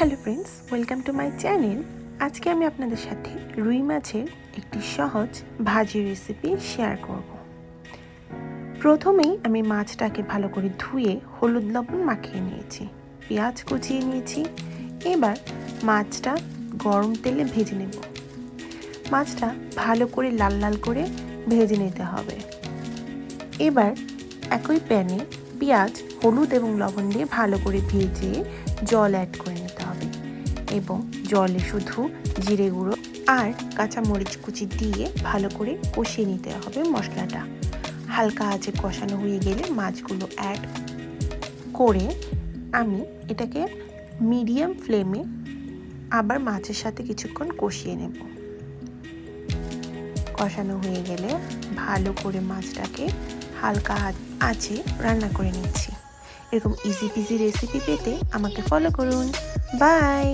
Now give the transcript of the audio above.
Hello friends, welcome to my channel. আজকে আমি আপনাদের সাথে রুই মাছের একটি সহজ ভাজি রেসিপি শেয়ার করব। প্রথমেই আমি মাছটাকে ভালো করে ধুয়ে হলুদ লবণ মাখিয়ে নিয়েছি, পেঁয়াজ কুচিয়ে নিয়েছি। এবার মাছটা গরম তেলে ভেজে নেব। মাছটা ভালো করে লাল লাল করে ভেজে নিতে হবে। এবার একই প্যানে পেঁয়াজ, হলুদ এবং লবণ দিয়ে ভালো করে ভেজে জল অ্যাড করে নিতে হবে এবং জলে শুধু জিরে গুঁড়ো আর কাঁচা মরিচ কুচি দিয়ে ভালো করে কষিয়ে নিতে হবে মশলাটা। হালকা আঁচে কষানো হয়ে গেলে মাছগুলো অ্যাড করে আমি এটাকে মিডিয়াম ফ্লেমে আবার মাছের সাথে কিছুক্ষণ কষিয়ে নেব। কষানো হয়ে গেলে ভালো করে মাছটাকে হালকা আঁচে রান্না করে নিচ্ছি। এরকম ইজি পিজি রেসিপি পেতে আমাকে ফলো করুন। বাই।